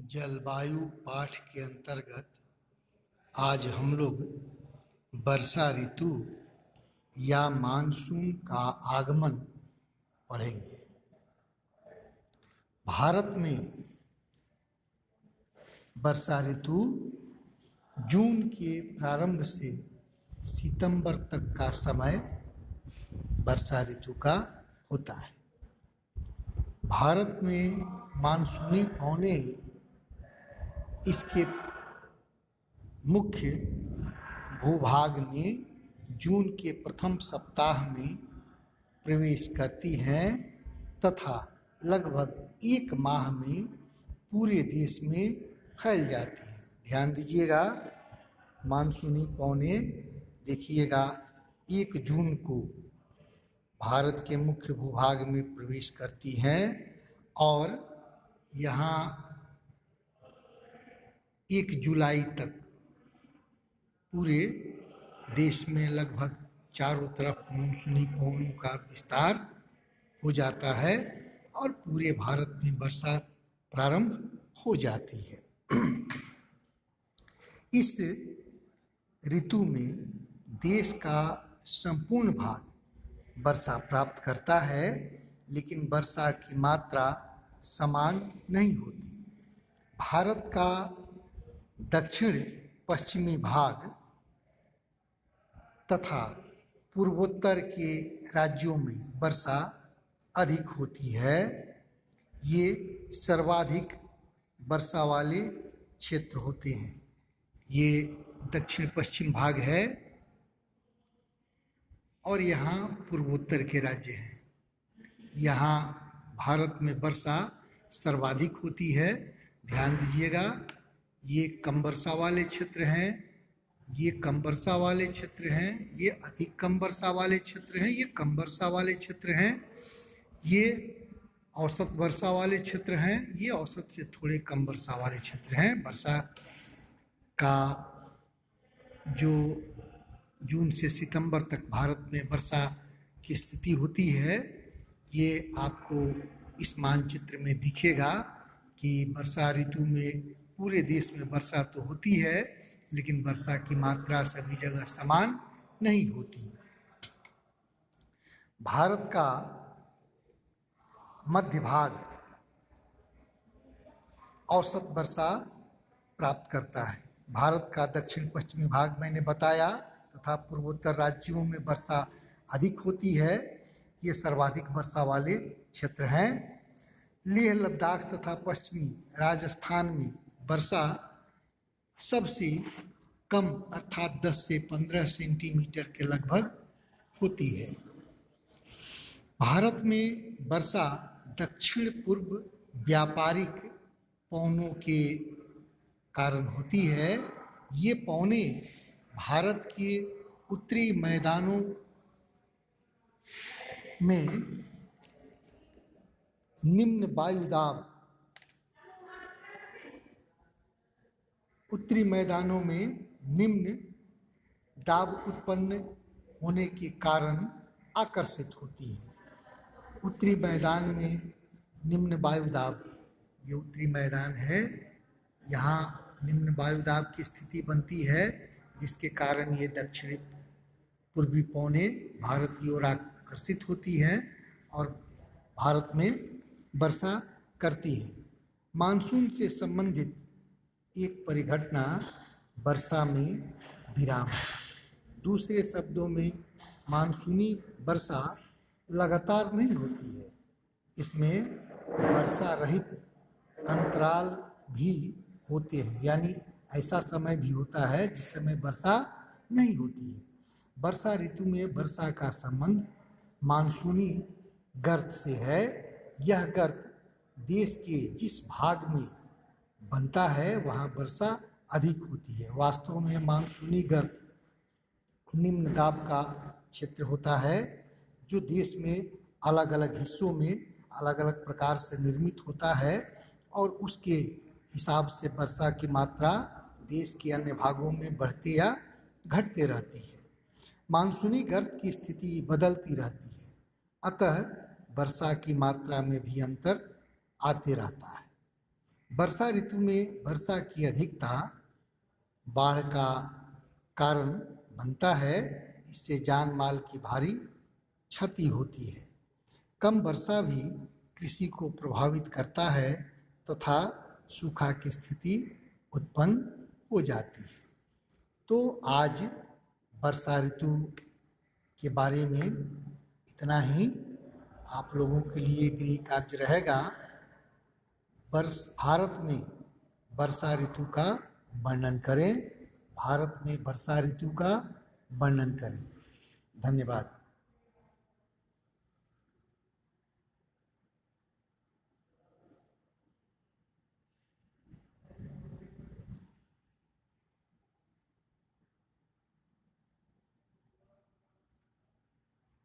जलवायु पाठ के अंतर्गत आज हम लोग वर्षा ऋतु या मानसून का आगमन पढ़ेंगे। भारत में वर्षा ऋतु जून के प्रारंभ से सितंबर तक का समय वर्षा ऋतु का होता है। भारत में मानसूनी पौने इसके मुख्य भूभाग में जून के प्रथम सप्ताह में प्रवेश करती हैं तथा लगभग एक माह में पूरे देश में फैल जाती हैं। ध्यान दीजिएगा, मानसूनी पौने देखिएगा 1 जून को भारत के मुख्य भूभाग में प्रवेश करती हैं और यहाँ 1 जुलाई तक पूरे देश में लगभग चारों तरफ मानसूनी पवनों का विस्तार हो जाता है और पूरे भारत में वर्षा प्रारंभ हो जाती है। इस ऋतु में देश का संपूर्ण भाग वर्षा प्राप्त करता है, लेकिन वर्षा की मात्रा समान नहीं होती। भारत का दक्षिण पश्चिमी भाग तथा पूर्वोत्तर के राज्यों में वर्षा अधिक होती है। ये सर्वाधिक वर्षा वाले क्षेत्र होते हैं। ये दक्षिण पश्चिम भाग है और यहाँ पूर्वोत्तर के राज्य हैं। यहाँ भारत में वर्षा सर्वाधिक होती है। ध्यान दीजिएगा, ये कम वर्षा वाले क्षेत्र हैं, ये कम वर्षा वाले क्षेत्र हैं, ये अधिक कम वर्षा वाले क्षेत्र हैं, ये कम वर्षा वाले क्षेत्र हैं, ये औसत वर्षा वाले क्षेत्र हैं, ये औसत से थोड़े कम वर्षा वाले क्षेत्र हैं। वर्षा का जो जून से सितंबर तक भारत में वर्षा की स्थिति होती है, ये आपको इस मानचित्र में दिखेगा कि वर्षा ऋतु में पूरे देश में वर्षा तो होती है, लेकिन वर्षा की मात्रा सभी जगह समान नहीं होती। भारत का मध्य भाग औसत वर्षा प्राप्त करता है। भारत का दक्षिण पश्चिमी भाग मैंने बताया तथा पूर्वोत्तर राज्यों में वर्षा अधिक होती है। ये सर्वाधिक वर्षा वाले क्षेत्र हैं। लेह लद्दाख तथा पश्चिमी राजस्थान में वर्षा सबसे कम अर्थात 10 से 15 सेंटीमीटर के लगभग होती है। भारत में वर्षा दक्षिण पूर्व व्यापारिक पवनों के कारण होती है। ये पवने भारत के उत्तरी मैदानों में निम्न वायुदाब उत्तरी मैदानों में निम्न दाब उत्पन्न होने के कारण आकर्षित होती है। उत्तरी मैदान में निम्न वायुदाब, ये उत्तरी मैदान है, यहाँ निम्न वायुदाब की स्थिति बनती है, जिसके कारण ये दक्षिण पूर्वी पवने भारत की ओर आकर्षित होती हैं और भारत में वर्षा करती है। मानसून से संबंधित एक परिघटना वर्षा में विराम है। दूसरे शब्दों में मानसूनी वर्षा लगातार नहीं होती है। इसमें वर्षा रहित अंतराल भी होते हैं, यानी ऐसा समय भी होता है जिस समय वर्षा नहीं होती है। वर्षा ऋतु में वर्षा का संबंध मानसूनी गर्त से है। यह गर्त देश के जिस भाग में बनता है वहाँ वर्षा अधिक होती है। वास्तव में मानसूनी गर्त निम्न दाब का क्षेत्र होता है, जो देश में अलग अलग हिस्सों में अलग अलग प्रकार से निर्मित होता है और उसके हिसाब से वर्षा की मात्रा देश के अन्य भागों में बढ़ती या घटते रहती है। मानसूनी गर्त की स्थिति बदलती रहती है, अतः वर्षा की मात्रा में भी अंतर आते रहता है। वर्षा ऋतु में वर्षा की अधिकता बाढ़ का कारण बनता है। इससे जान माल की भारी क्षति होती है। कम वर्षा भी कृषि को प्रभावित करता है तथा सूखा की स्थिति उत्पन्न हो जाती है। तो आज वर्षा ऋतु के बारे में इतना ही। आप लोगों के लिए गृह कार्य रहेगा, भारत में वर्षा ऋतु का वर्णन करें। भारत में वर्षा ऋतु का वर्णन करें। धन्यवाद।